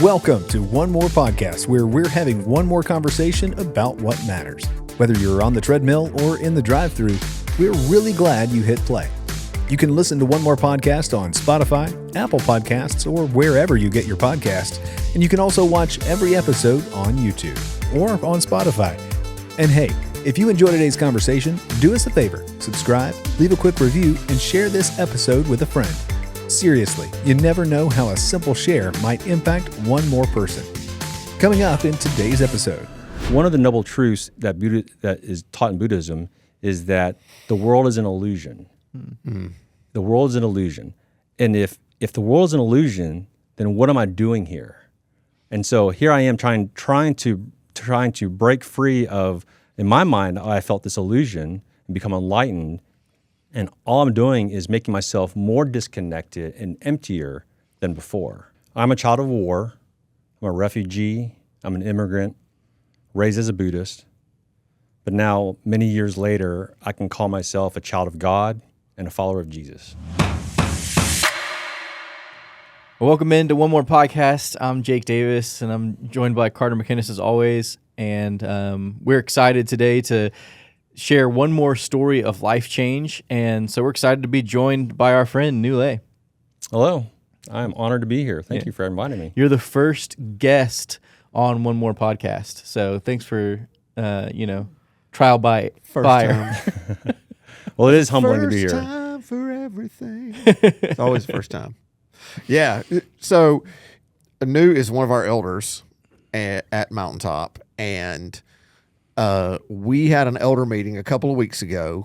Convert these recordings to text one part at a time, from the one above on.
Welcome to One More Podcast, where we're having one more conversation about what matters. Whether you're on the treadmill or in the drive-thru, we're really glad you hit play. You can listen to One More Podcast on Spotify, Apple Podcasts, or wherever you get your podcasts. And you can also watch every episode on YouTube or on Spotify. And hey, if you enjoyed today's conversation, do us a favor, subscribe, leave a quick review, and share this episode with a friend. Seriously, you never know how a simple share might impact one more person. Coming up in today's episode. One of the noble truths that is taught in Buddhism is that the world is an illusion. Mm-hmm. The world is an illusion. And if the world is an illusion, then what am I doing here? And so here I am trying to break free of, in my mind, I felt this illusion and become enlightened. And all I'm doing is making myself more disconnected and emptier than before. I'm a child of war. I'm a refugee. I'm an immigrant, raised as a Buddhist. But now, many years later, I can call myself a child of God and a follower of Jesus. Welcome into One More Podcast. I'm Jake Davis, and I'm joined by Carter McInnes as always. And we're excited today to share one more story of life change. And so we're excited to be joined by our friend, Nu Le. Hello. I'm honored to be here. Thank you for inviting me. You're the first guest on One More Podcast. So thanks for, trial by fire. Well, it is humbling to be here. First time for everything. It's always the first time. Yeah. So Nu is one of our elders at Mountaintop, and we had an elder meeting a couple of weeks ago,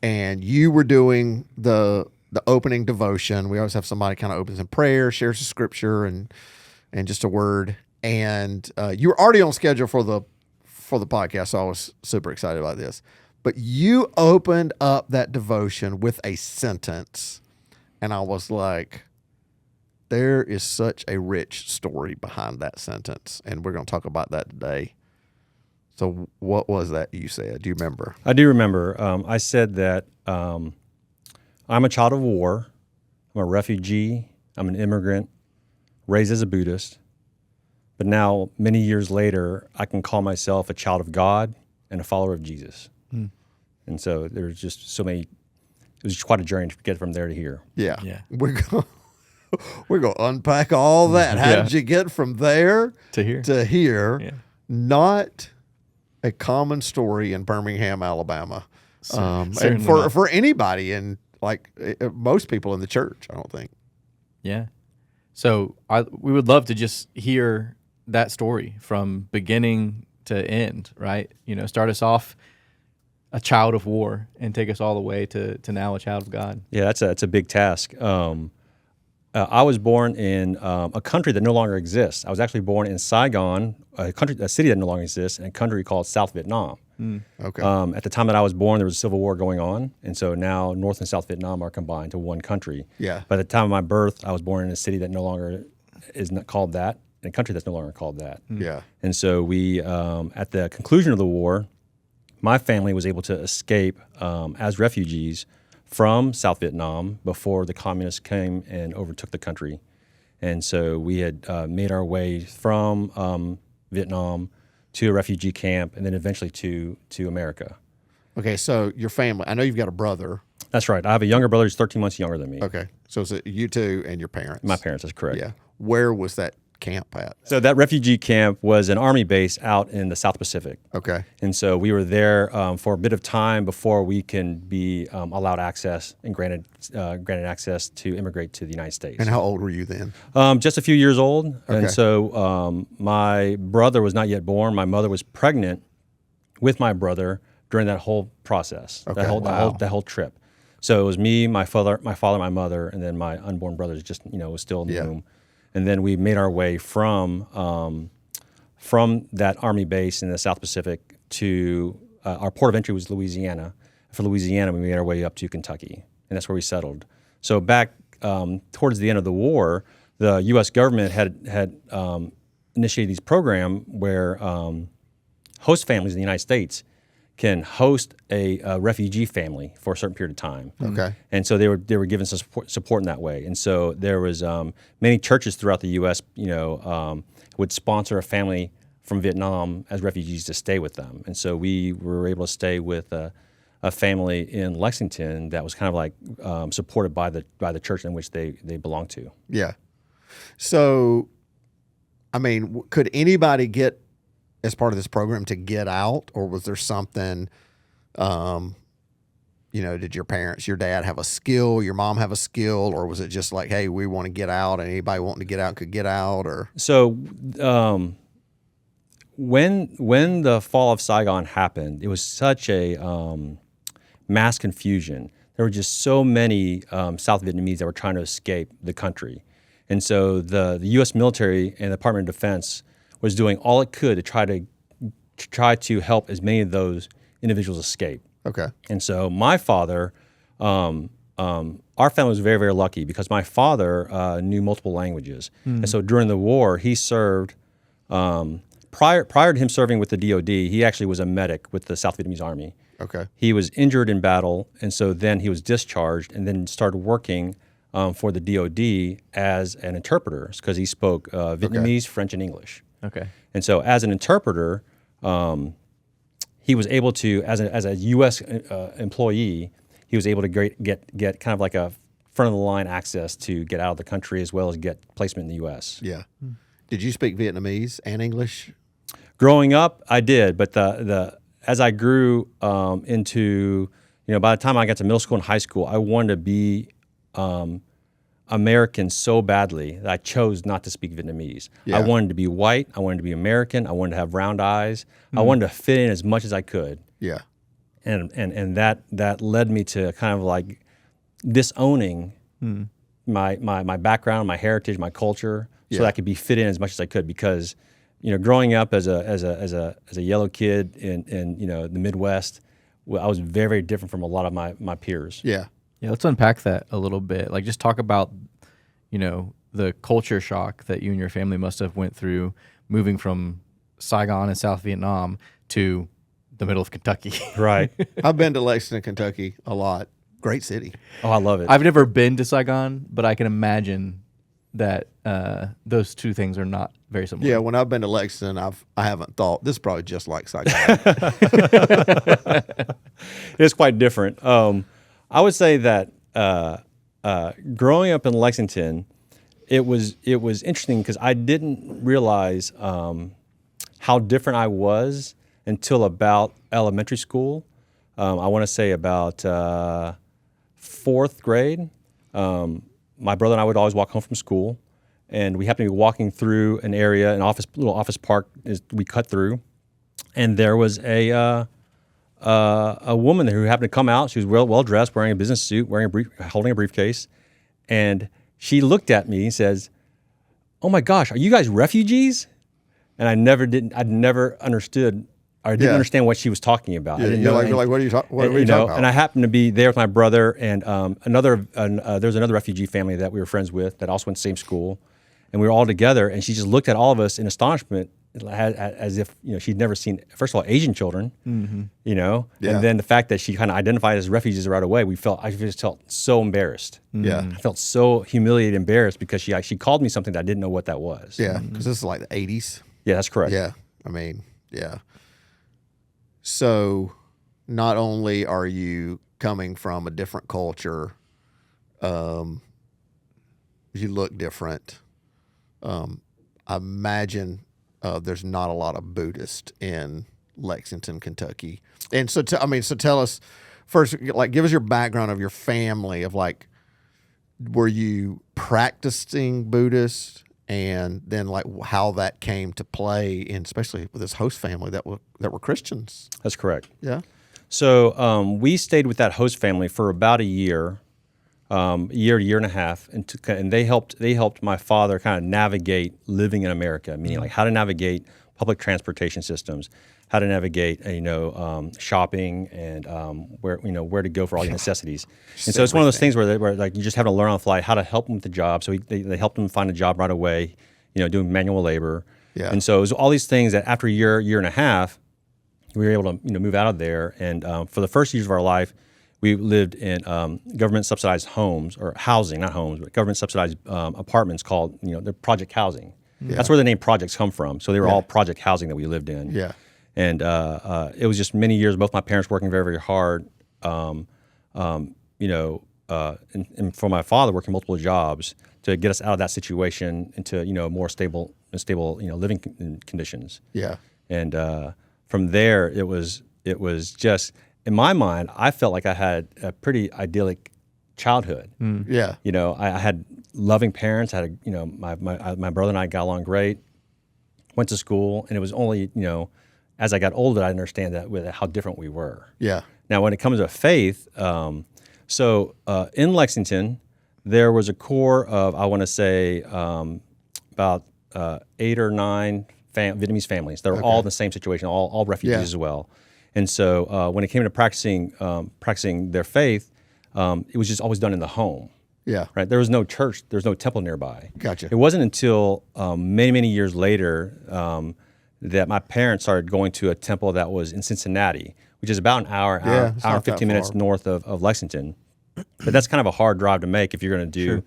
and you were doing the opening devotion. We always have somebody kind of opens in prayer, shares the scripture, and just a word. And you were already on schedule for the podcast, so I was super excited about this. But you opened up that devotion with a sentence, and I was like, there is such a rich story behind that sentence, and we're going to talk about that today. So what was that you said? Do you remember? I do remember. I said that I'm a child of war. I'm a refugee. I'm an immigrant, raised as a Buddhist. But now, many years later, I can call myself a child of God and a follower of Jesus. Mm. And so there's just so many. It was just quite a journey to get from there to here. Yeah. We're going to unpack all that. How did you get from there to here? Yeah. Not a common story in Birmingham, Alabama. And for anybody, and like most people in the church, I don't think. Yeah. So we would love to just hear that story from beginning to end, right? Start us off a child of war and take us all the way to now a child of God. Yeah, that's a big task. I was born in a country that no longer exists. I was actually born in Saigon, a city that no longer exists, in a country called South Vietnam. Mm. Okay. At the time that I was born, there was a civil war going on, and so now North and South Vietnam are combined to one country. Yeah. By the time of my birth, I was born in a city that no longer is not called that, in a country that's no longer called that. Mm. Yeah. And so we, at the conclusion of the war, my family was able to escape as refugees from South Vietnam before the communists came and overtook the country. And so we had made our way from Vietnam to a refugee camp and then eventually to America. Okay, so your family, I know you've got a brother. That's right. I have a younger brother who's 13 months younger than me. Okay, so it's you two and your parents. My parents, that's correct. Yeah. Where was that camp at? So that refugee camp was an Army base out in the South Pacific. Okay. And so we were there for a bit of time before we can be allowed access and granted access to immigrate to the United States. And how old were you then? Just a few years old. Okay. And so my brother was not yet born. My mother was pregnant with my brother during that whole process, Okay. that whole trip. So it was me, my father, my mother, and then my unborn brother just was still in the womb. And then we made our way from that Army base in the South Pacific to our port of entry was Louisiana. For Louisiana, we made our way up to Kentucky, and that's where we settled. So back towards the end of the war, the U.S. government had initiated this program where host families in the United States can host a refugee family for a certain period of time. Okay. And so they were given some support in that way. And so there was many churches throughout the U.S. Would sponsor a family from Vietnam as refugees to stay with them. And so we were able to stay with a family in Lexington that was kind of like supported by the church in which they belonged to. Yeah. So, I mean, could anybody get, as part of this program, to get out, or was there something, did your dad have a skill, your mom have a skill, or was it just like, hey, we want to get out, and anybody wanting to get out could get out? Or so when the fall of Saigon happened, it was such a mass confusion. There were just so many South Vietnamese that were trying to escape the country. And so the U.S. military and the Department of Defense was doing all it could to try to help as many of those individuals escape. okay, And so my father, our family was very, very lucky because my father knew multiple languages. And so during the war, he served, prior to him serving with the DOD, he actually was a medic with the South Vietnamese Army. okay, He was injured in battle, and so then he was discharged and then started working for the DOD as an interpreter because he spoke Vietnamese, French, and English. Okay. And so as an interpreter, he was able to, as a U.S. Employee, he was able to get kind of like a front of the line access to get out of the country as well as get placement in the U.S. yeah. Did you speak Vietnamese and English? Growing up, I did, but as I grew into, by the time I got to middle school and high school, I wanted to be American so badly that I chose not to speak Vietnamese. Yeah. I wanted to be white. I wanted to be American. I wanted to have round eyes. I wanted to fit in as much as I could. Yeah, And that led me to kind of like disowning my background, my heritage, my culture, so that I could be fit in as much as I could. Because, growing up as a yellow kid in the Midwest, I was very, very different from a lot of my peers. yeah, Yeah, let's unpack that a little bit. Like, just talk about, the culture shock that you and your family must have went through moving from Saigon in South Vietnam to the middle of Kentucky. Right. I've been to Lexington, Kentucky a lot. Great city. Oh, I love it. I've never been to Saigon, but I can imagine that those two things are not very similar. Yeah, when I've been to Lexington, I haven't thought this is probably just like Saigon. It's quite different. I would say that growing up in Lexington, it was interesting because I didn't realize how different I was until about elementary school. I want to say about fourth grade. My brother and I would always walk home from school, and we happened to be walking through an area, little office park we cut through, and there was a woman there who happened to come out. She was well dressed, wearing a business suit, holding a briefcase, and she looked at me and says, "Oh my gosh, are you guys refugees?" And I'd never understood. I didn't understand what she was talking about. I didn't know. You're like, what are you talking about? And I happened to be there with my brother and there was another refugee family that we were friends with that also went to the same school, and we were all together. And she just looked at all of us in astonishment, as if she'd never seen, first of all, Asian children, and then the fact that she kind of identified as refugees right away. I just felt so embarrassed. Yeah. I felt so humiliated, embarrassed because she called me something that I didn't know what that was. Yeah, because this is like the 80s. Yeah, that's correct. Yeah, I mean, yeah. So not only are you coming from a different culture, you look different. I imagine there's not a lot of Buddhists in Lexington, Kentucky. And so, tell us first, like, give us your background of your family, of like, were you practicing Buddhist? And then, like, how that came to play, and especially with this host family that were Christians. That's correct. Yeah. So we stayed with that host family for about a year and a half, and they helped my father kind of navigate living in America, meaning like how to navigate public transportation systems, how to navigate shopping, and where to go for all your necessities. And so it's one of those things where like you just have to learn on the fly how to help them with the job. So they helped him find a job right away, doing manual labor. Yeah. And so it was all these things that after a year and a half, we were able to move out of there, and for the first years of our life, we lived in government subsidized homes or housing, not homes, but government subsidized apartments called they're project housing. That's where the name projects come from. So they were all project housing that we lived in. Yeah. And it was just many years, both my parents working very, very hard, and for my father working multiple jobs to get us out of that situation into more stable living conditions. Yeah. And from there, it was just, in my mind, I felt like I had a pretty idyllic childhood. Yeah. I had loving parents. I had my brother and I got along great. Went to school, and it was only as I got older, I understand that with how different we were. Yeah. Now, when it comes to faith, in Lexington, there was a core of, I want to say, about 8 or 9 Vietnamese families. They were all in the same situation, all refugees as well. And so when it came to practicing their faith, it was just always done in the home. Yeah. Right. There was no church. There was no temple nearby. Gotcha. It wasn't until many, many years later that my parents started going to a temple that was in Cincinnati, which is about an hour and 15 minutes north of Lexington. But that's kind of a hard drive to make if you're going to do,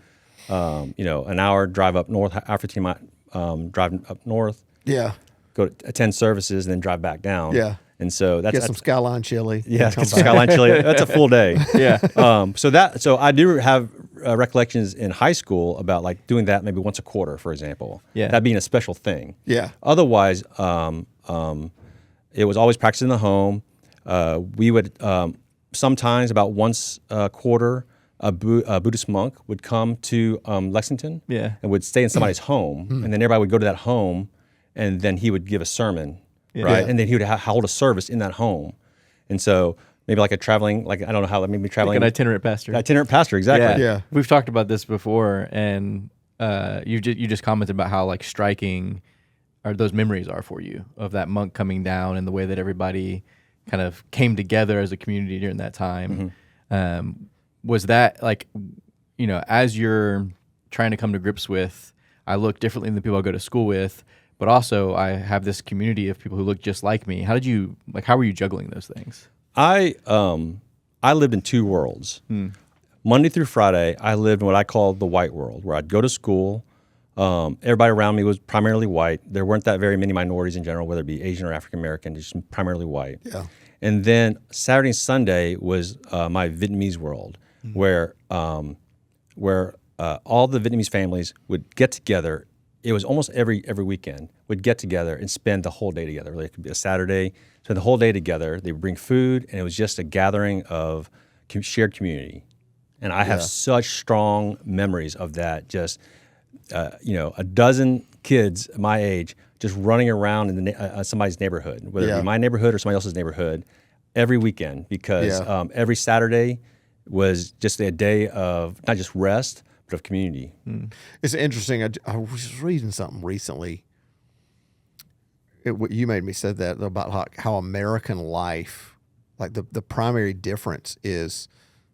an hour drive up north, hour 15 drive up north. Yeah. Go to attend services and then drive back down. Yeah. And so Get some Skyline chili. Yeah, get some Skyline chili. That's a full day. Yeah. So I do have recollections in high school about like doing that maybe once a quarter, for example. Yeah. That being a special thing. Yeah. Otherwise, it was always practiced in the home. We would sometimes about once a quarter, a Buddhist monk would come to Lexington. Yeah. And would stay in somebody's home, and then everybody would go to that home, and then he would give a sermon. Right, Yeah. and then he would hold a service in that home, and so maybe like a traveling, like I don't know how, maybe traveling, Like an itinerant pastor. itinerant pastor, exactly. Yeah. We've talked about this before, and you just commented about how like striking those memories are for you of that monk coming down and the way that everybody kind of came together as a community during that time. Was that like, as you're trying to come to grips with, I look differently than the people I go to school with, but also I have this community of people who look just like me. How were you juggling those things? I lived in two worlds. Monday through Friday, I lived in what I call the white world, where I'd go to school. Everybody around me was primarily white. There weren't that very many minorities in general, whether it be Asian or African American, just primarily white. Yeah. And then Saturday and Sunday was my Vietnamese world, where all the Vietnamese families would get together. It was almost every weekend would get together and spend the whole day together. Like it could be a Saturday, spend the whole day together. They would bring food, and it was just a gathering of shared community. And I have such strong memories of that. Just a dozen kids my age just running around in somebody's neighborhood, whether it be my neighborhood or somebody else's neighborhood, every weekend, because every Saturday was just a day of not just rest, but of community. It's interesting. I was reading something recently. You made me said that about how American life, like the primary difference is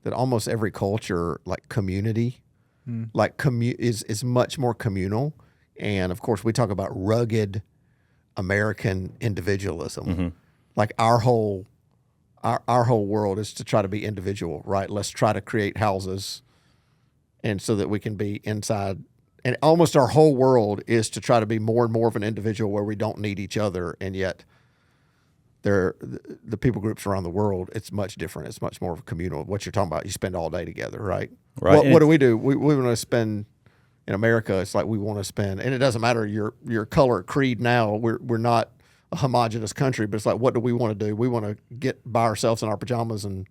that almost every culture, like community, is much more communal. And of course, we talk about rugged American individualism. Like our whole world is to try to be individual, right? Let's try to create houses, and so that we can be inside. And almost our whole world is to try to be more and more of an individual where we don't need each other. And yet the people groups around the world, it's much different. It's much more communal. What you're talking about, you spend all day together, right? Right. What do? We want to spend in America. It's like we want to spend, and it doesn't matter your color, creed. Now we're not a homogenous country, but it's like, what do we want to do? We want to get by ourselves in our pajamas and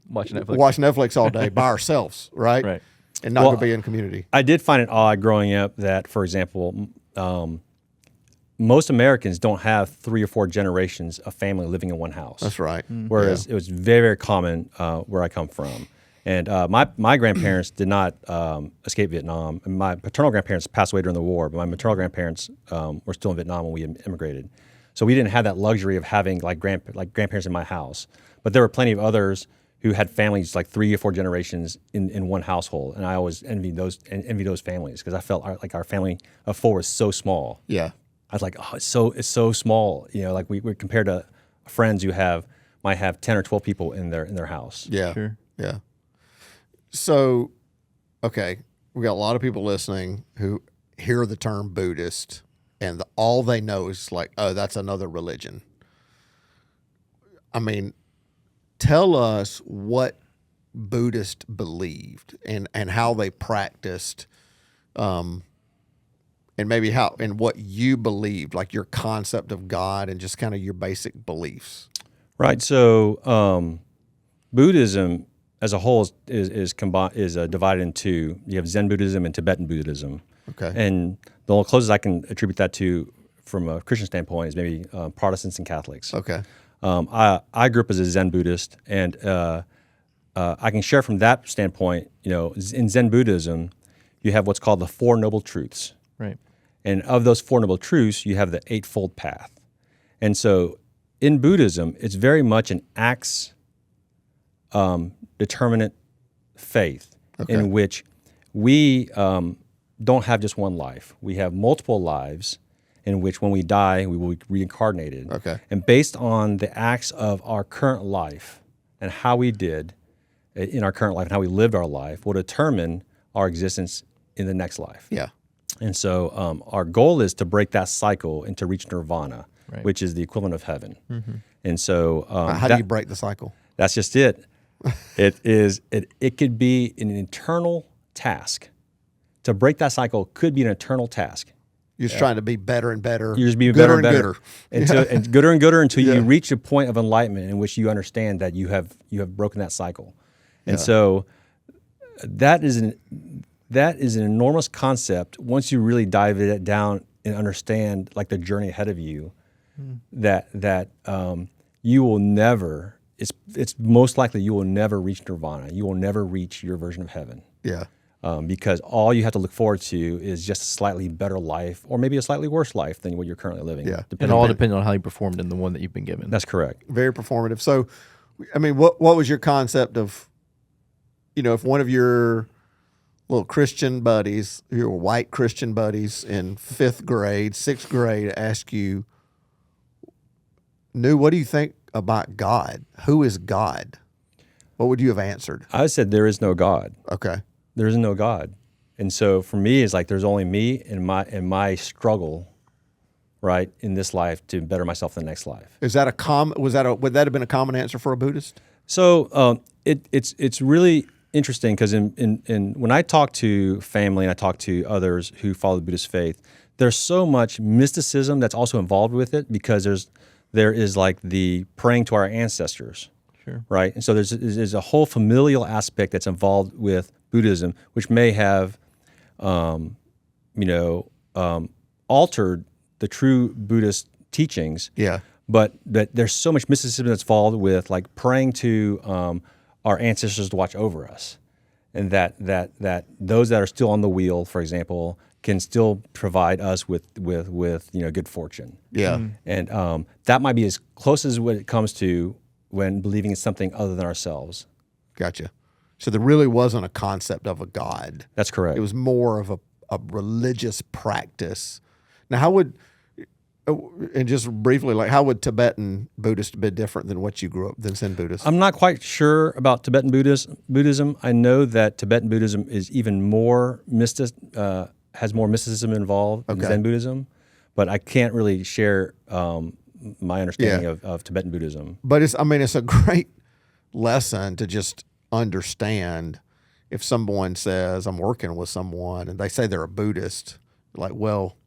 Watch Netflix. watch Netflix all day by ourselves, right? Right. And not to be in community. I did find it odd growing up that, for example, most Americans don't have 3 or 4 generations of family living in one house. That's right. Whereas it was very, very common where I come from. And my grandparents did not escape Vietnam. And my paternal grandparents passed away during the war, but my maternal grandparents were still in Vietnam when we immigrated. So we didn't have that luxury of having like grandparents in my house. But there were plenty of others who had families like 3 or 4 generations in one household, and I always envied those families because I felt like our family of 4 was so small. Yeah. I was like, oh, it's so small. Like we're compared to friends who might have 10 or 12 people in their house. Yeah. Sure. Yeah. So, okay, we got a lot of people listening who hear the term Buddhist and all they know is like, oh, that's another religion. I mean, tell us what Buddhists believed and how they practiced, and maybe how and what you believed, like your concept of God and just kind of your basic beliefs. Right. So Buddhism as a whole is divided into, you have Zen Buddhism and Tibetan Buddhism. Okay. And the closest I can attribute that to from a Christian standpoint is maybe Protestants and Catholics. Okay. I grew up as a Zen Buddhist, and I can share from that standpoint, in Zen Buddhism, you have what's called the Four Noble Truths. Right. And of those Four Noble Truths, you have the Eightfold Path. And so in Buddhism, it's very much an acts determinate faith in which we don't have just one life. We have multiple lives in which when we die, we will be reincarnated. Okay. And based on the acts of our current life and how we did in our current life and how we lived our life will determine our existence in the next life. Yeah. And so our goal is to break that cycle and to reach nirvana, Right. which is the equivalent of heaven. And so How do you break the cycle? that's just it. It could be an internal task. To break that cycle could be an internal task. You're just trying to be better and better. You're just being gooder better and better and gooder and gooder until Yeah. you reach a point of enlightenment in which you understand that you have broken that cycle. And so that is an enormous concept once you really dive it down and understand like the journey ahead of you. That you will never. It's most likely you will never reach nirvana. You will never reach your version of heaven. Yeah. Because all you have to look forward to is just a slightly better life, or maybe a slightly worse life than what you're currently living. Yeah. It all depends on how you performed in the one that you've been given. That's correct. Very performative. So, I mean, what was your concept of, if one of your little Christian buddies, your white Christian buddies in 5th grade, 6th grade, asked you, what do you think about God? Who is God? What would you have answered? I said there is no God. Okay. There is no God, and so for me, it's like there's only me and my struggle, right, in this life to better myself in the next life. Is that would that have been a common answer for a Buddhist? So it's really interesting because in when I talk to family and I talk to others who follow the Buddhist faith, there's so much mysticism that's also involved with it because there is like the praying to our ancestors. Sure. Right, and so there's a whole familial aspect that's involved with Buddhism, which may have, altered the true Buddhist teachings. Yeah. But that there's so much mysticism that's involved with like praying to our ancestors to watch over us, and that those that are still on the wheel, for example, can still provide us with good fortune. Yeah. And that might be as close as what it comes to when believing in something other than ourselves. Gotcha. So there really wasn't a concept of a God. That's correct. It was more of a religious practice. Now, how would, and just briefly, like how would Tibetan Buddhist be different than what you grew up, than Zen Buddhist? I'm not quite sure about Tibetan Buddhism. I know that Tibetan Buddhism is even more has more mysticism involved than Zen Buddhism, but I can't really share my understanding of Tibetan Buddhism. But it's a great lesson to just understand if someone says, I'm working with someone, and they say they're a Buddhist, like, well,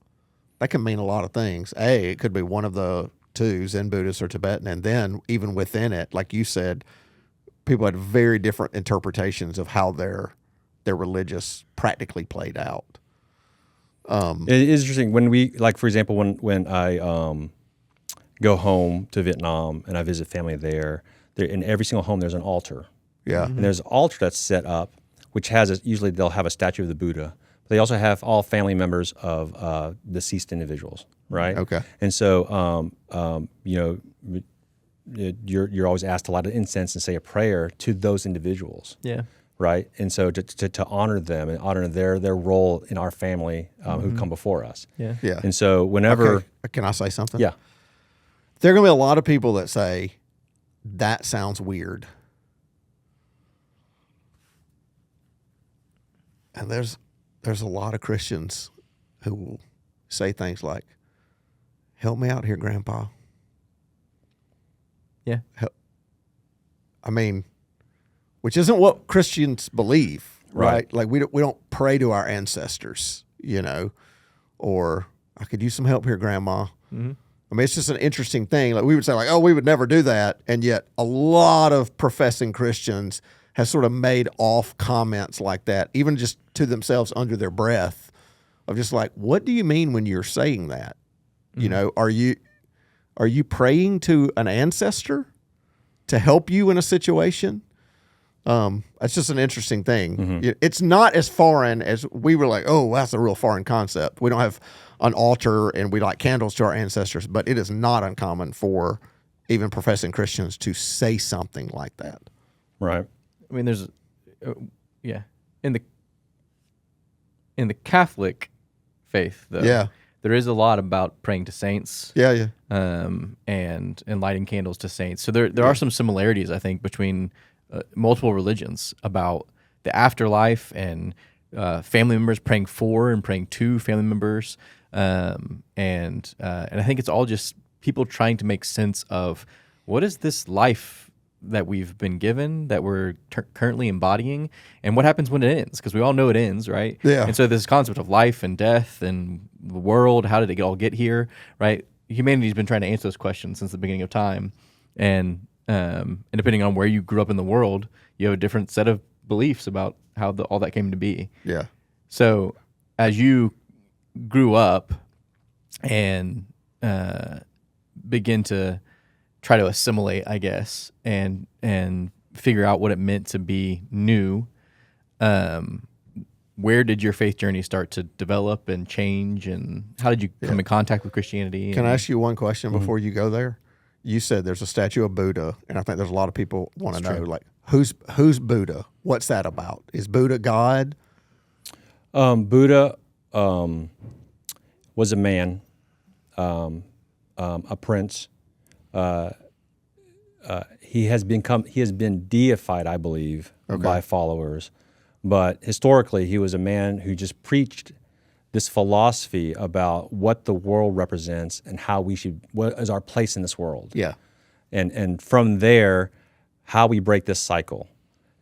that can mean a lot of things. It could be one of the two, Zen Buddhist or Tibetan, and then even within it, like you said, people had very different interpretations of how their religious practically played out. It is interesting when we, like, for example, when I go home to Vietnam and I visit family there, in every single home there's an altar. Yeah. And there's an altar that's set up, which has usually they'll have a statue of the Buddha. But they also have all family members of deceased individuals, right? Okay. And so, you're always asked to light an incense and say a prayer to those individuals. Yeah. Right, and so to honor them and honor their role in our family who come before us. Yeah. Yeah. And so whenever, Okay. Can I say something? yeah, there are going to be a lot of people that say, that sounds weird. And there's a lot of Christians who will say things like, help me out here, Grandpa. Yeah. I mean, which isn't what Christians believe, right? Like we don't pray to our ancestors, or I could use some help here, Grandma. Mm-hmm. I mean, it's just an interesting thing. Like we would say, like, oh, we would never do that, and yet a lot of professing Christians have sort of made off comments like that, even just to themselves under their breath, of just like, what do you mean when you're saying that? Mm-hmm. Are you praying to an ancestor to help you in a situation? That's just an interesting thing. Mm-hmm. It's not as foreign as we were like, oh, that's a real foreign concept. We don't have an altar and we light candles to our ancestors, but it is not uncommon for even professing Christians to say something like that. Right. I mean, there's, in the Catholic faith, though, there is a lot about praying to saints. And lighting candles to saints. So there are some similarities, I think, between multiple religions about the afterlife and family members praying for and praying to family members, and I think it's all just people trying to make sense of what is this life that we've been given, that we're currently embodying, and what happens when it ends, because we all know it ends, right? Yeah. And so this concept of life and death and the world, how did it all get here, right? Humanity's been trying to answer those questions since the beginning of time, and depending on where you grew up in the world, you have a different set of beliefs about how all that came to be. Yeah. So as you grew up and begin to try to assimilate, I guess, and figure out what it meant to be new, where did your faith journey start to develop and change, and how did you come in contact with Christianity? Can I ask you one question before you go there? You said there's a statue of Buddha, and I think there's a lot of people want to know, like, who's Buddha? What's that about? Is Buddha God? Buddha was a man, a prince. He has been deified, I believe, by followers. But historically, he was a man who just preached this philosophy about what the world represents and what is our place in this world. Yeah. And from there, how we break this cycle.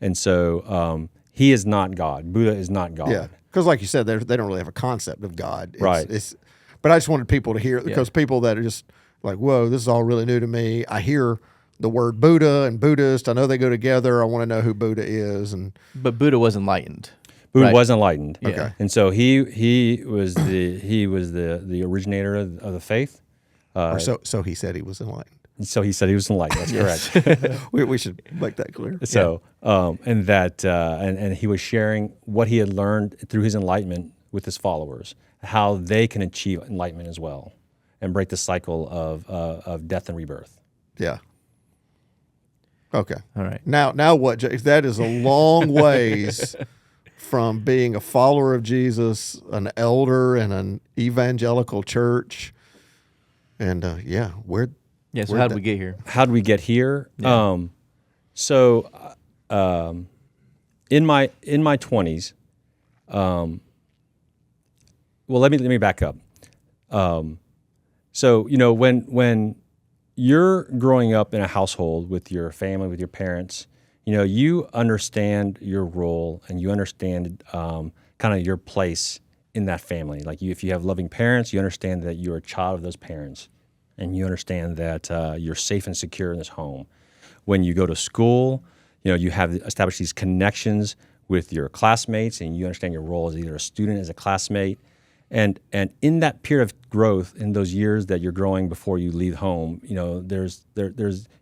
And so he is not God. Buddha is not God. Yeah. Because like you said, they don't really have a concept of God. Right. But I just wanted people to hear it, because people that are just like, whoa, this is all really new to me. I hear the word Buddha and Buddhist. I know they go together. I want to know who Buddha is. But Buddha was enlightened. Buddha was enlightened. Yeah. Okay. And so he was the originator of the faith. So he said he was enlightened. So he said he was enlightened. That's correct. we should make that clear. So and he was sharing what he had learned through his enlightenment with his followers, how they can achieve enlightenment as well, and break the cycle of death and rebirth. Yeah. Okay. All right. Now what, Jake? That is a long ways from being a follower of Jesus, an elder in an evangelical church, and where? Yeah. So how did we get here? How did we get here? Yeah. In my 20s, well, let me back up. So when you're growing up in a household with your family, with your parents, you understand your role and you understand kind of your place in that family. Like if you have loving parents, you understand that you're a child of those parents, and you understand that you're safe and secure in this home. When you go to school, you have established these connections with your classmates, and you understand your role as either a student, as a classmate. And in that period of growth, in those years that you're growing before you leave home,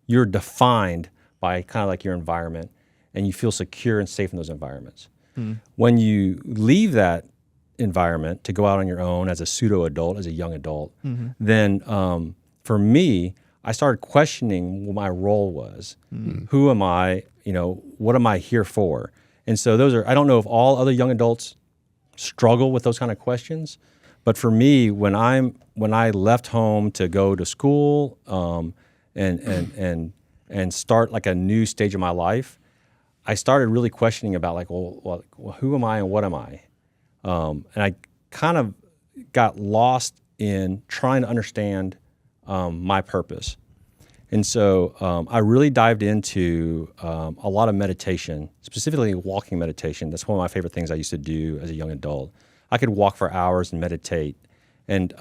you're defined by kind of like your environment, and you feel secure and safe in those environments. Mm. When you leave that environment to go out on your own as a pseudo-adult, as a young adult, then for me, I started questioning what my role was. Mm. Who am I? What am I here for? And so I don't know if all other young adults struggle with those kind of questions, But for me, when I left home to go to school and start like a new stage of my life, I started really questioning about like, well, who am I and what am I? And I kind of got lost in trying to understand my purpose. And so I really dived into a lot of meditation, specifically walking meditation. That's one of my favorite things I used to do as a young adult. I could walk for hours and meditate. And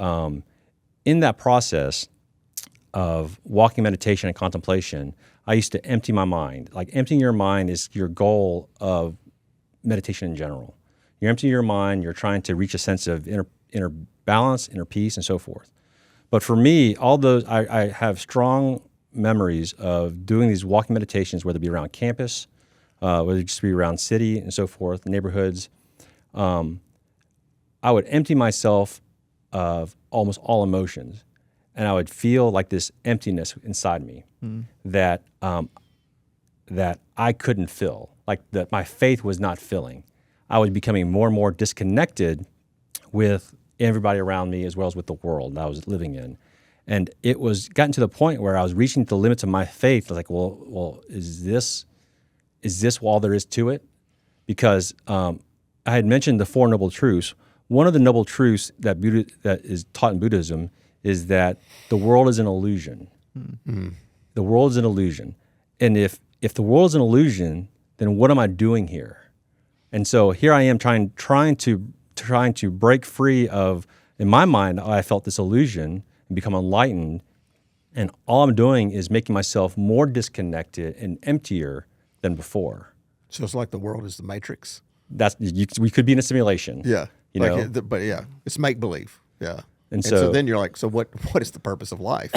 in that process of walking meditation and contemplation, I used to empty my mind. Like emptying your mind is your goal of meditation in general. You're emptying your mind, you're trying to reach a sense of inner balance, inner peace, and so forth. But for me, all those, I have strong memories of doing these walking meditations, whether it be around campus, whether it just be around city and so forth, neighborhoods. I would empty myself of almost all emotions, and I would feel like this emptiness inside me that I couldn't fill, like that my faith was not filling. I was becoming more and more disconnected with everybody around me as well as with the world that I was living in. And it was gotten to the point where I was reaching the limits of my faith. I was like, well, is this all there is to it? Because I had mentioned the Four Noble Truths. One of the noble truths that is taught in Buddhism is that the world is an illusion. Mm-hmm. The world is an illusion. And if the world is an illusion, then what am I doing here? And so here I am trying to break free of, in my mind, I felt this illusion and become enlightened. And all I'm doing is making myself more disconnected and emptier than before. So it's like the world is the Matrix. We could be in a simulation. Yeah. You know? But yeah, it's make believe. Yeah. And so then you're like, so what is the purpose of life?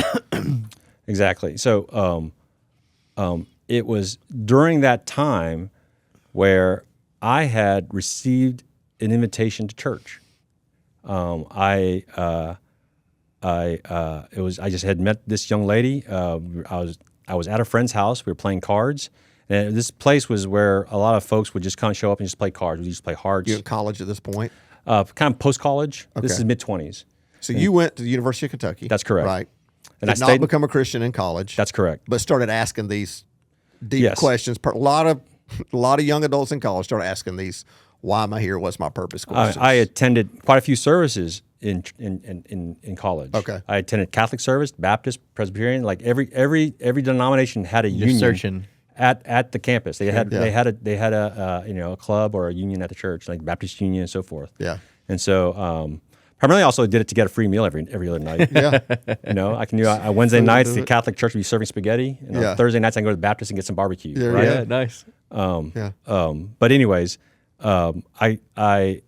Exactly. So it was during that time where I had received an invitation to church. I just had met this young lady. I was at a friend's house. We were playing cards. And this place was where a lot of folks would just kind of show up and just play cards. We just play hearts. You're in college at this point? Kind of post-college. Okay. This is mid-20s. So you went to the University of Kentucky. That's correct. Right. And Did not become a Christian in college. That's correct. But started asking these deep questions. A lot of young adults in college started asking these, why am I here? What's my purpose questions? I attended quite a few services in college. Okay. I attended Catholic service, Baptist, Presbyterian, like every denomination had a union. Searching. At the campus, they had a club or a union at the church, like Baptist Union and so forth. Yeah. And so primarily also did it to get a free meal every other night. Yeah. I can do Wednesday nights the Catholic church would be serving spaghetti, and on Thursday nights I can go to the Baptist and get some barbecue. Yeah, right? Yeah, nice. But anyways, I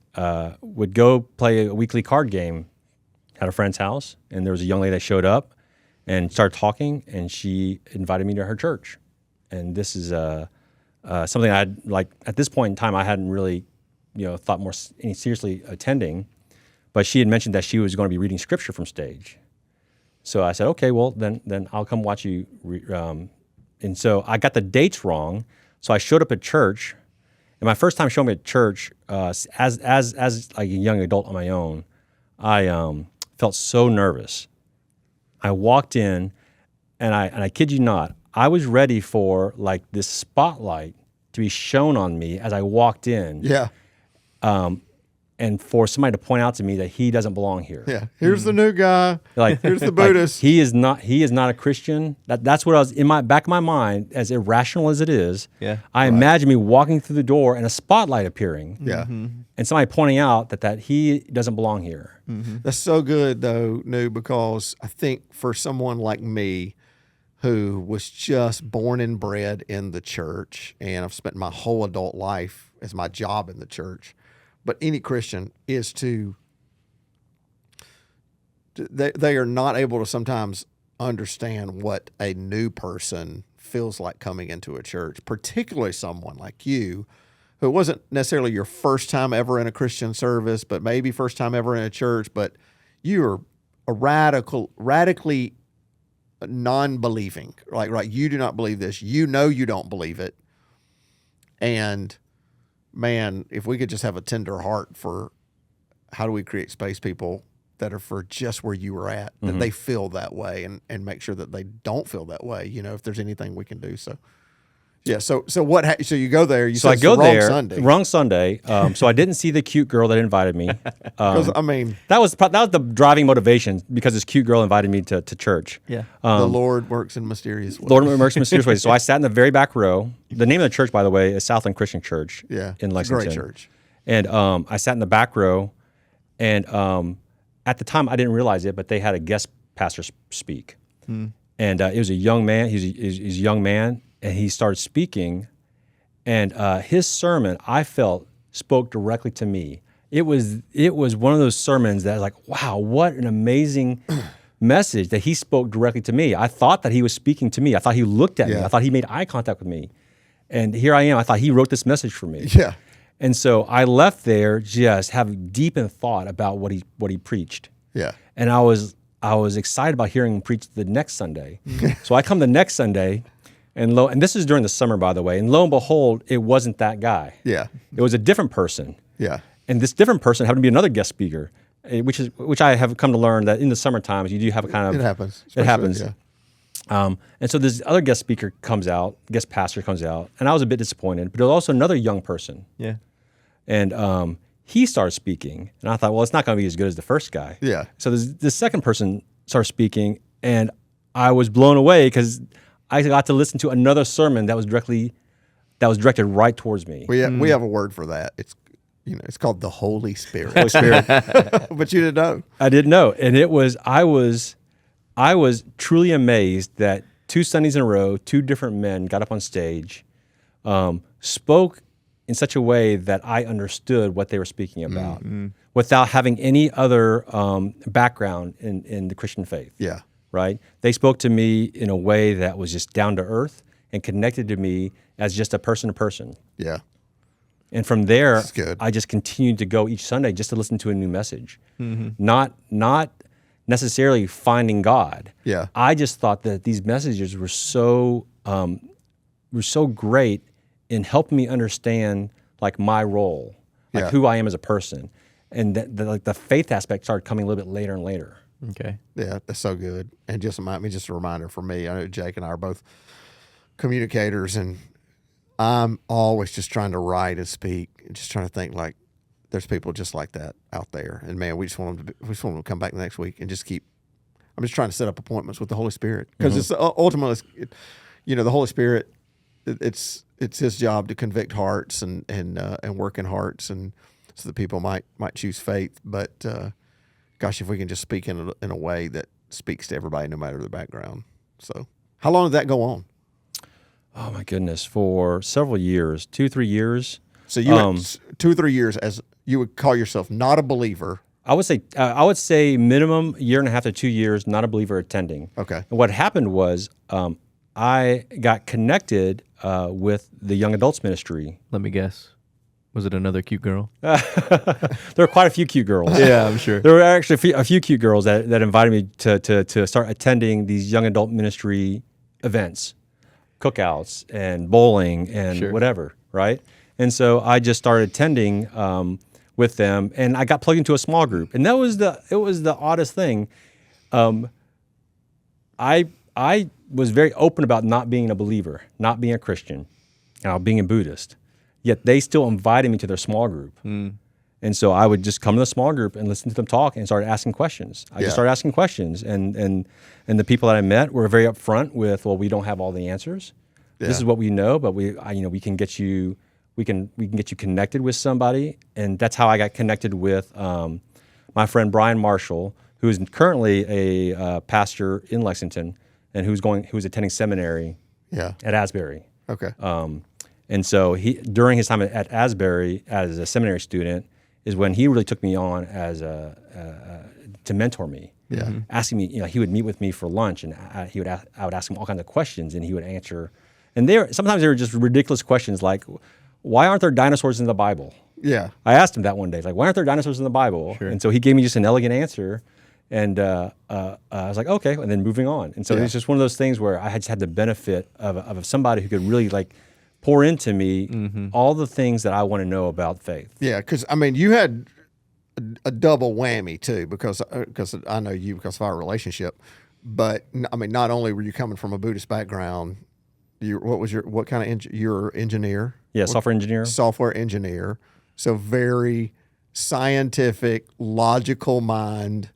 would go play a weekly card game at a friend's house, and there was a young lady that showed up and started talking, and she invited me to her church. And this is something I'd like at this point in time I hadn't really, thought more any seriously attending, but she had mentioned that she was going to be reading scripture from stage. So I said, okay, well then I'll come watch you. And so I got the dates wrong. So I showed up at church, and my first time showing up at church as like a young adult on my own, I felt so nervous. I walked in, and I kid you not, I was ready for like this spotlight to be shown on me as I walked in. Yeah. And for somebody to point out to me that he doesn't belong here. Yeah. Here's the new guy. Like here's the Buddhist. Like, he is not a Christian. That's what I was in my back of my mind, as irrational as it is. Yeah. I imagine me walking through the door and a spotlight appearing. Yeah. And somebody pointing out that he doesn't belong here. Mm-hmm. That's so good though, New, because I think for someone like me, who was just born and bred in the church, and I've spent my whole adult life as my job in the church. But any Christian is they are not able to sometimes understand what a new person feels like coming into a church, particularly someone like you, who wasn't necessarily your first time ever in a Christian service, but maybe first time ever in a church, but you're a radically non-believing, right? You do not believe this. You don't believe it. And man, if we could just have a tender heart for how do we create space people that are for just where you were at, that they feel that way, and make sure that they don't feel that way. You know, if there's anything we can do. So, yeah. So what? So you go there. You So said I it's go the wrong there Sunday. wrong Sunday. So I didn't see the cute girl that invited me. 'Cause, I mean, That was the driving motivation, because this cute girl invited me to church. Yeah. the Lord works in mysterious ways. Lord works in mysterious ways. So I sat in the very back row. The name of the church, by the way, is Southland Christian Church. Yeah, in it's a Lexington. great church. And I sat in the back row, and at the time I didn't realize it, but they had a guest pastor speak, and it was a young man. He's a young man, and he started speaking, and his sermon, I felt, spoke directly to me. It was one of those sermons that was like, wow, what an amazing message that he spoke directly to me. I thought that he was speaking to me. I thought he looked at me. Yeah. I thought he made eye contact with me, and here I am. I thought he wrote this message for me. Yeah, And so I left there just having deep in thought about what he preached. yeah, And I was excited about hearing him preach the next Sunday. So I come the next Sunday, and this is during the summer, by the way, and lo and behold, it wasn't that guy. yeah, It was a different person. yeah, And this different person happened to be another guest speaker, which I have come to learn that in the summer times you do have a kind of it happens. It happens. Yeah. And so this other guest speaker comes out, guest pastor comes out, and I was a bit disappointed. But there was also another young person. Yeah. And he started speaking, and I thought, well, it's not going to be as good as the first guy. Yeah. So this second person started speaking, and I was blown away because I got to listen to another sermon that was directed right towards me. We have a word for that. It's called the Holy Spirit. Holy Spirit. But you didn't know. I didn't know, and I was truly amazed that 2 Sundays in a row, 2 different men got up on stage, spoke in such a way that I understood what they were speaking about, without having any other background in the Christian faith. Yeah. Right? They spoke to me in a way that was just down to earth and connected to me as just a person to person. Yeah. And from there, That's good. I just continued to go each Sunday just to listen to a new message, not necessarily finding God. Yeah. I just thought that these messages were so great in helping me understand like my role, like Yeah. who I am as a person, and that like the faith aspect started coming a little bit later and later. Okay. Yeah, that's so good. And just a reminder for me. I know Jake and I are both communicators, and I'm always just trying to write and speak, and just trying to think like there's people just like that out there. And man, we just want them to come back next week and just keep. I'm just trying to set up appointments with the Holy Spirit, because it's ultimately, the Holy Spirit. It's His job to convict hearts and work in hearts, and so that people might choose faith. But gosh, if we can just speak in a way that speaks to everybody, no matter their background. So, how long did that go on? Oh my goodness, for several years, 2-3 years. So you went 2 or 3 years as you would call yourself not a believer. I would say minimum 1.5 to 2 years, not a believer attending. Okay. And what happened was I got connected with the young adults ministry. Let me guess. Was it another cute girl? There were quite a few cute girls. Yeah, I'm sure. There were actually a few cute girls that invited me to start attending these young adult ministry events, cookouts and bowling and Sure. whatever, right? And so I just started attending with them, and I got plugged into a small group, and it was the oddest thing. I was very open about not being a believer, not being a Christian, being a Buddhist. Yet they still invited me to their small group. And so I would just come to the small group and listen to them talk and start asking questions. I just started asking questions, and the people that I met were very upfront with, well, we don't have all the answers. This is what we know, but we can get you get you connected with somebody, and that's how I got connected with my friend Brian Marshall, who is currently a pastor in Lexington, and who's attending seminary at Asbury. Okay. And so during his time at Asbury as a seminary student is when he really took me on as to mentor me. Yeah. Asking me, he would meet with me for lunch, and I would ask him all kinds of questions, and he would answer. And sometimes they were just ridiculous questions like, why aren't there dinosaurs in the Bible? Yeah. I asked him that one day, like, why aren't there dinosaurs in the Bible? Sure. And so he gave me just an elegant answer, and I was like, okay, and then moving on. And so it's just one of those things where I just had the benefit of somebody who could really like pour into me all the things that I want to know about faith. Yeah, because you had a double whammy too, because I know you because of our relationship. But I mean, not only were you coming from a Buddhist background, what kind of you're engineer? Yeah, software engineer. Software engineer. So very scientific, logical mind.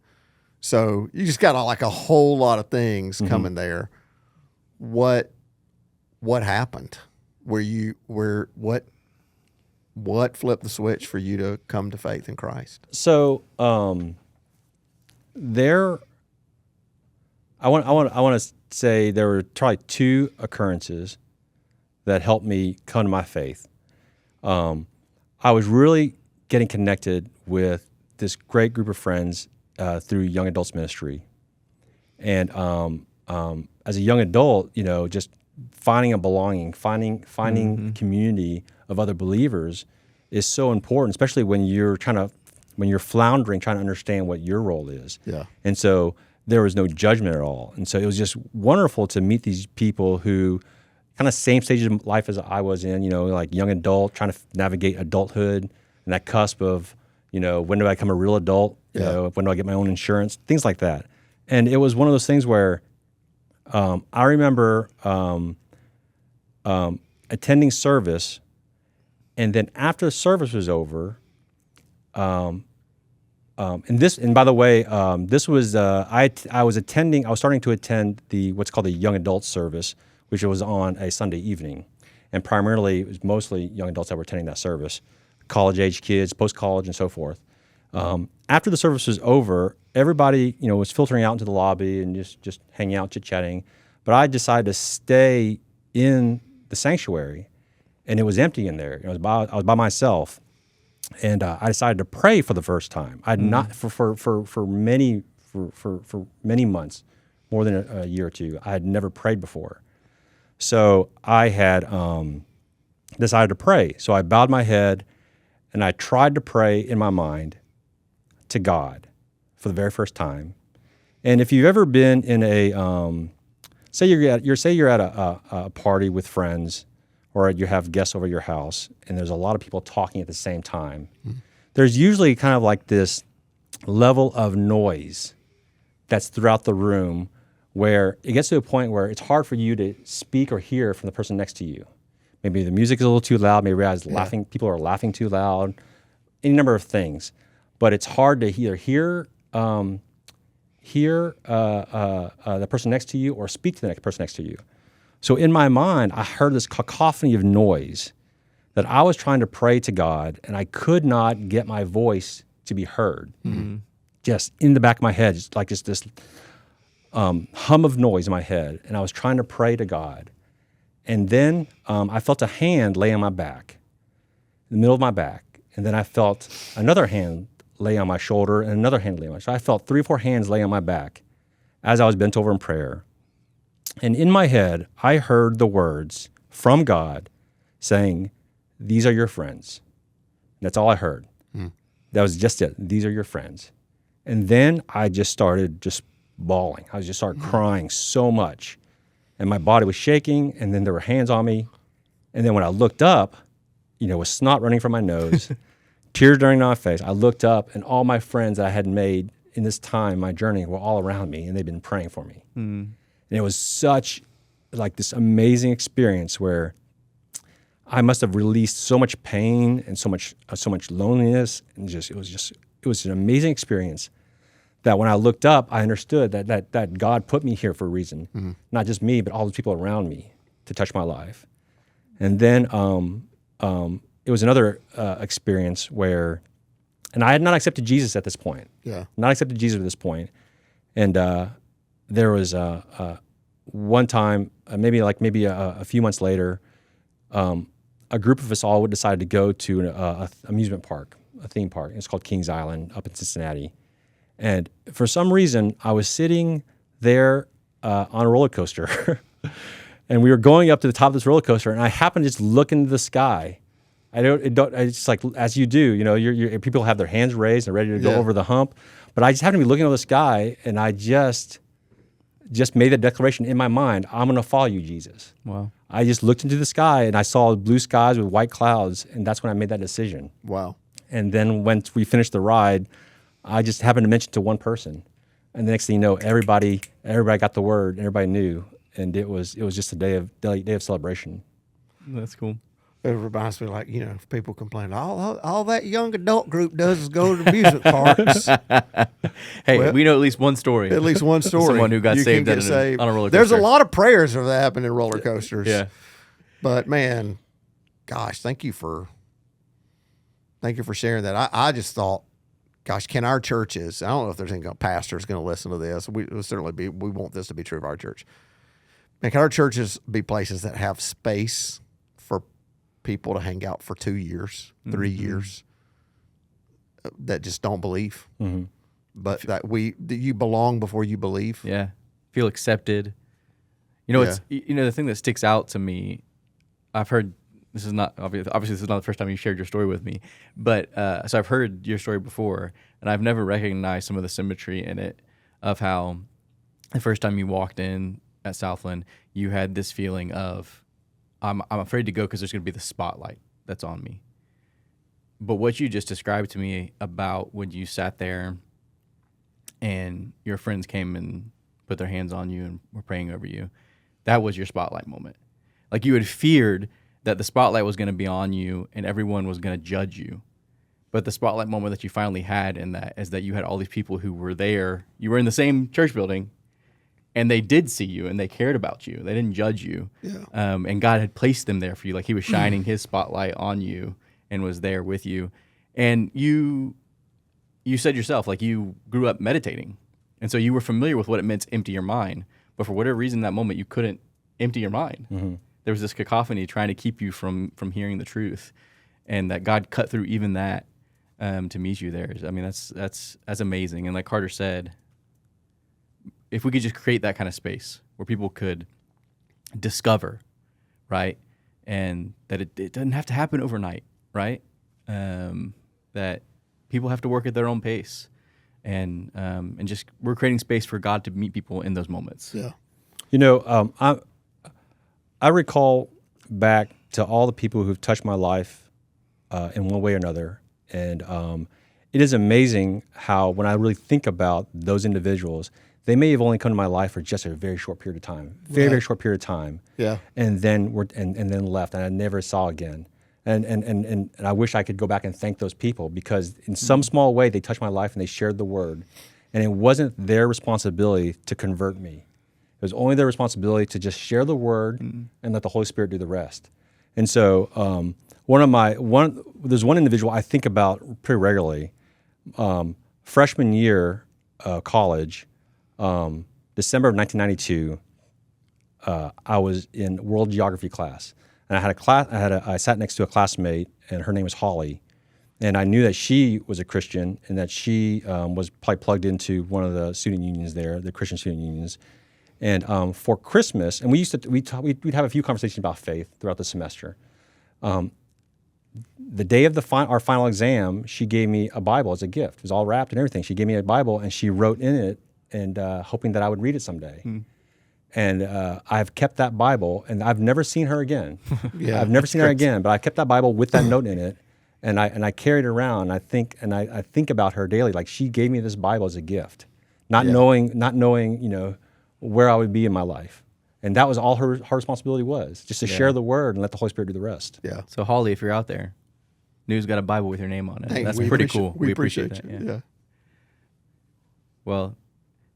So you just got like a whole lot of things coming there. What happened? What flipped the switch for you to come to faith in Christ? So I want to say there were probably two occurrences that helped me come to my faith. I was really getting connected with this great group of friends through young adults ministry, and as a young adult, just finding a belonging, finding community of other believers is so important, especially when you're floundering, trying to understand what your role is. Yeah. And so there was no judgment at all. And so it was just wonderful to meet these people who kind of same stage of life as I was in, like young adult, trying to navigate adulthood and that cusp of, when do I become a real adult? When do I get my own insurance? Things like that. And it was one of those things where I remember attending service, and then after the service was over, and by the way, this was I was starting to attend what's called the young adult service, which was on a Sunday evening, and primarily it was mostly young adults that were attending that service, college age kids, post college, and so forth. After the service was over, everybody was filtering out into the lobby and just hanging out, chit chatting, but I decided to stay in the sanctuary, and it was empty in there. I was by myself. And I decided to pray for the first time. I had not for many months, more than a year or two. I had never prayed before, so I had decided to pray. So I bowed my head, and I tried to pray in my mind to God for the very first time. And if you've ever been in say you're at a party with friends, or you have guests over your house, and there's a lot of people talking at the same time, there's usually kind of like this level of noise that's throughout the room where it gets to a point where it's hard for you to speak or hear from the person next to you. Maybe the music is a little too loud, maybe people are laughing too loud, any number of things. But it's hard to either hear the person next to you or speak to the next person next to you. So in my mind, I heard this cacophony of noise that I was trying to pray to God, and I could not get my voice to be heard. Just in the back of my head, just like this hum of noise in my head, and I was trying to pray to God. And then I felt a hand lay on my back, in the middle of my back, and then I felt another hand lay on my shoulder, and another hand lay on my shoulder. I felt 3 or 4 hands lay on my back as I was bent over in prayer. And in my head, I heard the words from God saying, "These are your friends." That's all I heard. That was just it. These are your friends. And then I just started bawling. I just started crying so much. And my body was shaking, and then there were hands on me. And then when I looked up, with snot running from my nose, tears running down my face, I looked up, and all my friends that I had made in this time, my journey, were all around me, and they'd been praying for me. And it was such like this amazing experience where I must have released so much pain and so much loneliness, and it was an amazing experience that when I looked up, I understood that God put me here for a reason, not just me, but all the people around me to touch my life. And then it was another experience where, and I had not accepted Jesus at this point. And there was one time, maybe a few months later, a group of us all would decide to go to an amusement park, a theme park. It's called Kings Island up in Cincinnati. And for some reason, I was sitting there on a roller coaster, and we were going up to the top of this roller coaster, and I happened to just look into the sky. It's like, as you do, people have their hands raised and ready to go over the hump, but I just happened to be looking over the sky, and I just made the declaration in my mind, I'm going to follow you, Jesus. Wow. I just looked into the sky, and I saw blue skies with white clouds, and that's when I made that decision. Wow. And then once we finished the ride, I just happened to mention to one person, and the next thing you know, everybody got the word, everybody knew, and it was just a day of celebration. That's cool. It reminds me, like, if people complain, all that young adult group does is go to the music parks. Hey, Well, we know at least one story. At least one story. Someone who got You saved can on get a roller coaster. There's a lot of prayers that happen in roller coasters. Yeah. But man, gosh, thank you for sharing that. I just thought, gosh, can our churches? I don't know if there's any pastors going to listen to this. We want this to be true of our church. Man, can our churches be places that have space for people to hang out for 2 years, 3 years, that just don't believe, but that you belong before you believe. Yeah. Feel accepted. It's the thing that sticks out to me. I've heard, this is not obviously this is not the first time you shared your story with me, but so I've heard your story before, and I've never recognized some of the symmetry in it of how the first time you walked in at Southland, you had this feeling of, I'm afraid to go because there's going to be the spotlight that's on me. But what you just described to me about when you sat there and your friends came and put their hands on you and were praying over you, that was your spotlight moment. Like, you had feared that the spotlight was going to be on you and everyone was going to judge you. But the spotlight moment that you finally had in that is that you had all these people who were there. You were in the same church building, and they did see you and they cared about you. They didn't judge you. Yeah. And God had placed them there for you. Like, he was shining his spotlight on you and was there with you. And you said yourself, like, you grew up meditating. And so you were familiar with what it meant to empty your mind. But for whatever reason, that moment, you couldn't empty your mind. Mm-hmm. There was this cacophony trying to keep you from hearing the truth. And that God cut through even that to meet you there. I mean, that's amazing. And like Carter said, if we could just create that kind of space where people could discover, right? And that it doesn't have to happen overnight, right? That people have to work at their own pace. And just we're creating space for God to meet people in those moments. Yeah. I recall back to all the people who've touched my life in one way or another. And it is amazing how, when I really think about those individuals, they may have only come to my life for just a very short period of time, very short period of time. Yeah. And then then left, and I never saw again. And I wish I could go back and thank those people, because in some small way they touched my life and they shared the word. And it wasn't their responsibility to convert me. It was only their responsibility to just share the word and let the Holy Spirit do the rest. And so there's one individual I think about pretty regularly. Freshman year college, December of 1992, I was in world geography class, and I sat next to a classmate, and her name was Holly, and I knew that she was a Christian and that she was probably plugged into one of the student unions there, the Christian student unions. And for Christmas, and we'd have a few conversations about faith throughout the semester. The day of our final exam, she gave me a Bible as a gift. It was all wrapped and everything. She gave me a Bible, and she wrote in it, and hoping that I would read it someday. And I've kept that Bible, and I've never seen her again. I've never seen her again, but I kept that Bible with that note in it, and I carried it around. I think about her daily, like she gave me this Bible as a gift, not knowing, where I would be in my life. And that was all her responsibility was, just to share the word and let the Holy Spirit do the rest. Yeah. So Holly, if you're out there, New's got a Bible with your name on it. Hey, That's pretty cool. We appreciate that. you. Yeah. Well,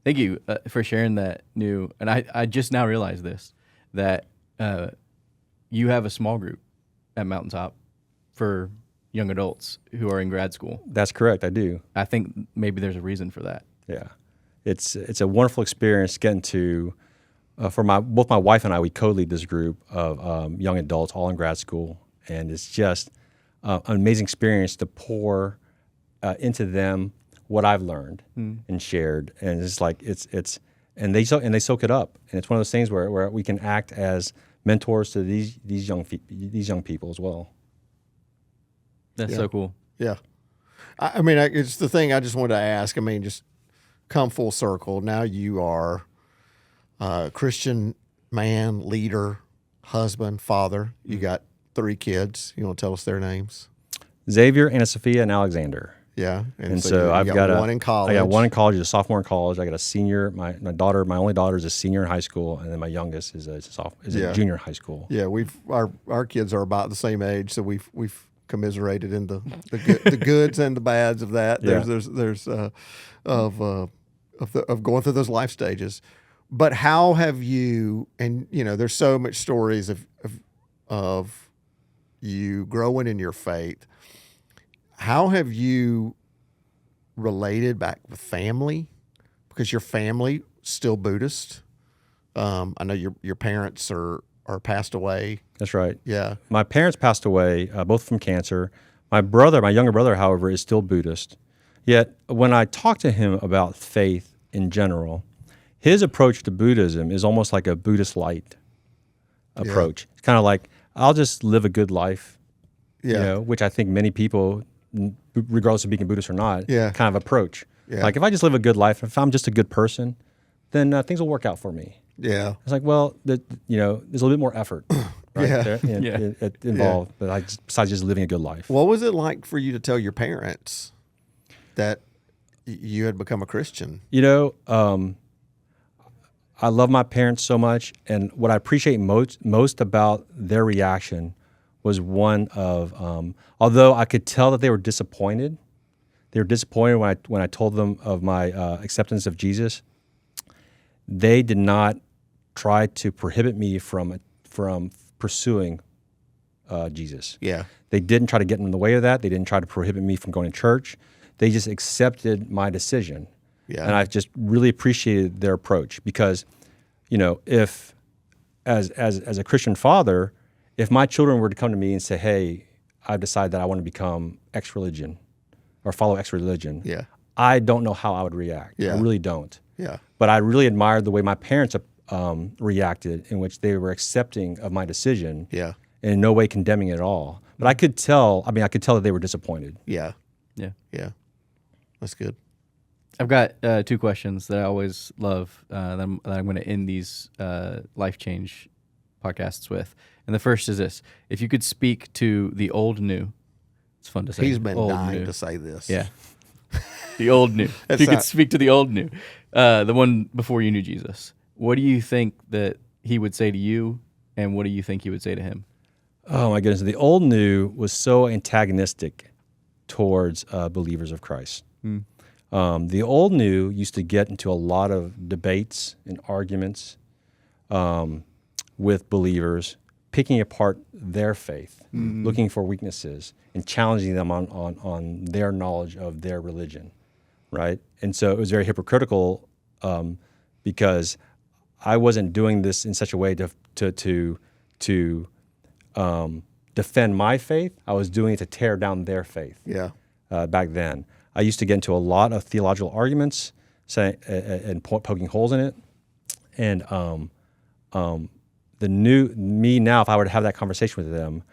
thank you for sharing that, New. And I just now realized this, that you have a small group at Mountaintop for young adults who are in grad school. That's correct, I do. I think maybe there's a reason for that. Yeah. It's a wonderful experience getting to, both my wife and I, we co-lead this group of young adults, all in grad school. And it's just an amazing experience to pour into them what I've learned and shared. And it's like, and they soak it up. And it's one of those things where we can act as mentors to these young people as well. That's so cool. Yeah. I mean, it's the thing I just wanted to ask. I mean, just come full circle. Now you are a Christian man, leader, husband, father. You got 3 kids. You want to tell us their names? Xavier, Anna Sophia, and Alexander. Yeah. And so I've got one in college. I got one in college, a sophomore in college. I got a senior. My only daughter is a senior in high school, and then my youngest is a junior in high school. Yeah, our kids are about the same age, so we've commiserated in the goods and the bads of that. Yeah. There's of going through those life stages. But how have you? And there's so much stories of you growing in your faith. How have you related back with family? Because your family still Buddhist. I know your parents are passed away. That's right. Yeah. My parents passed away, both from cancer. My younger brother, however, is still Buddhist. Yet when I talk to him about faith in general, his approach to Buddhism is almost like a Buddhist light approach. It's kind of like, I'll just live a good life, which I think many people, regardless of being Buddhist or not, kind of approach. Yeah. Like, if I just live a good life, if I'm just a good person, then things will work out for me. Yeah. It's like, well, there's a little bit more effort right, involved, besides just living a good life. What was it like for you to tell your parents that you had become a Christian? I love my parents so much, and what I appreciate most about their reaction was one of, although I could tell that they were disappointed. They were disappointed when I told them of my acceptance of Jesus. They did not try to prohibit me from pursuing Jesus. Yeah. They didn't try to get in the way of that. They didn't try to prohibit me from going to church. They just accepted my decision. Yeah. And I just really appreciated their approach because, if as a Christian father, if my children were to come to me and say, "Hey, I've decided that I want to become X religion or follow X religion," I don't know how I would react. Yeah. I really don't. Yeah. But I really admired the way my parents reacted, in which they were accepting of my decision. Yeah. And in no way condemning it at all. But I could tell that they were disappointed. Yeah. Yeah. Yeah. That's good. I've got 2 questions that I always love that I'm going to end these life change podcasts with. And the first is this: if you could speak to the old new, it's fun to say. He's been old dying new. to say this. Yeah. The old new. If you could speak to the old new, the one before you knew Jesus, what do you think that he would say to you, and what do you think you would say to him? Oh my goodness. The old new was so antagonistic towards believers of Christ. The old new used to get into a lot of debates and arguments with believers, picking apart their faith, looking for weaknesses, and challenging them on their knowledge of their religion, right? And so it was very hypocritical because I wasn't doing this in such a way to defend my faith. I was doing it to tear down their faith. Yeah. Back then, I used to get into a lot of theological arguments, and poking holes in it. And the new me now, if I were to have that conversation with them,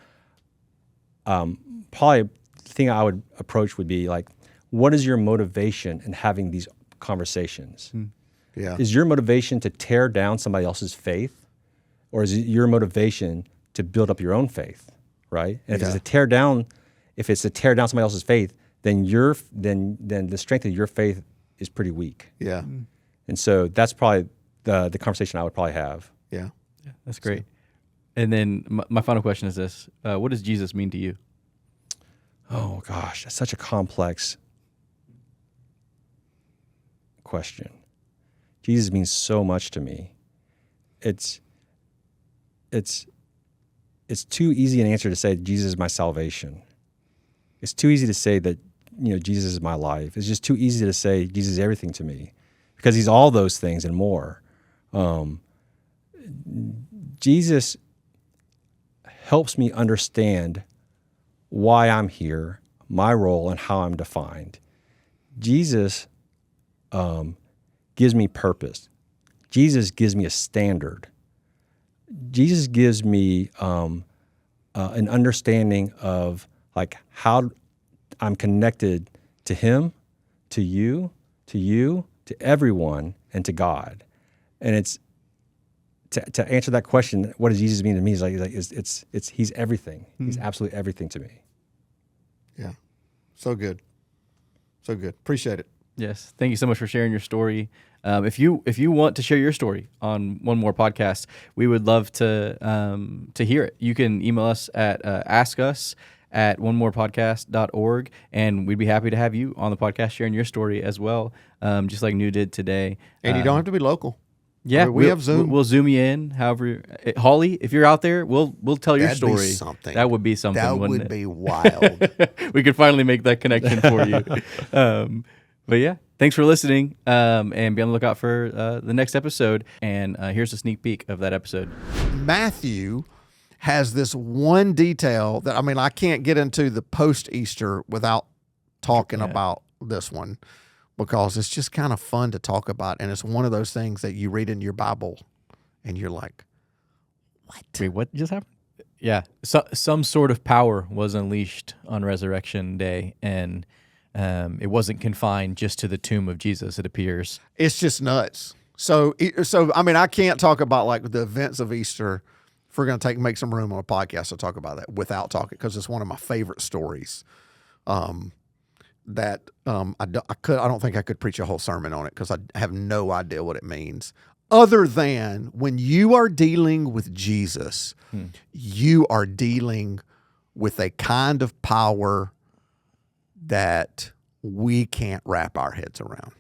probably the thing I would approach would be like, what is your motivation in having these conversations? Yeah. Is your motivation to tear down somebody else's faith, or is it your motivation to build up your own faith, right? And if it's to tear down somebody else's faith, then then the strength of your faith is pretty weak. Yeah. And so that's probably the conversation I would probably have. Yeah. Yeah, that's great. And then my final question is this: what does Jesus mean to you? Oh gosh, that's such a complex question. Jesus means so much to me. It's too easy an answer to say Jesus is my salvation. It's too easy to say that Jesus is my life. It's just too easy to say Jesus is everything to me, because he's all those things and more. Jesus helps me understand why I'm here, my role, and how I'm defined. Jesus gives me purpose. Jesus gives me a standard. Jesus gives me an understanding of like how I'm connected to him, to you, to everyone, and to God. And it's to answer that question, what does Jesus mean to me? Is like it's he's everything. He's absolutely everything to me. Yeah. So good. So good. Appreciate it. Yes. Thank you so much for sharing your story. If you want to share your story on One More Podcast, we would love to hear it. You can email us at askus@onemorepodcast.org, and we'd be happy to have you on the podcast sharing your story as well, just like New did today. And you don't have to be local. Yeah, I mean, we have Zoom. We'll Zoom you in. However, Holly, if you're out there, we'll tell your That'd be story. something. That would be something. That wouldn't would it? be wild. We could finally make that connection for you. But yeah, thanks for listening, and be on the lookout for the next episode. And here's a sneak peek of that episode. Matthew has this one detail that, I mean, I can't get into the post-Easter without talking about this one, because it's just kind of fun to talk about. And it's one of those things that you read in your Bible and you're like, what? Wait, what just happened? Yeah, some sort of power was unleashed on Resurrection Day, and it wasn't confined just to the tomb of Jesus, it appears. It's just nuts. So I mean, I can't talk about like the events of Easter. If we're going to make some room on a podcast to talk about that without talking, because it's one of my favorite stories. I don't think I could preach a whole sermon on it, because I have no idea what it means, other than when you are dealing with Jesus, you are dealing with a kind of power that we can't wrap our heads around.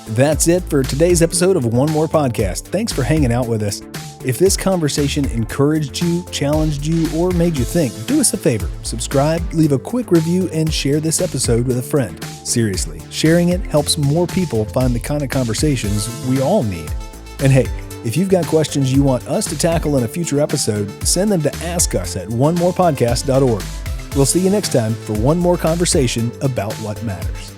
That's it for today's episode of One More Podcast. Thanks for hanging out with us. If this conversation encouraged you, challenged you, or made you think, do us a favor. Subscribe, leave a quick review, and share this episode with a friend. Seriously, sharing it helps more people find the kind of conversations we all need. And hey, if you've got questions you want us to tackle in a future episode, send them to askus@onemorepodcast.org. We'll see you next time for one more conversation about what matters.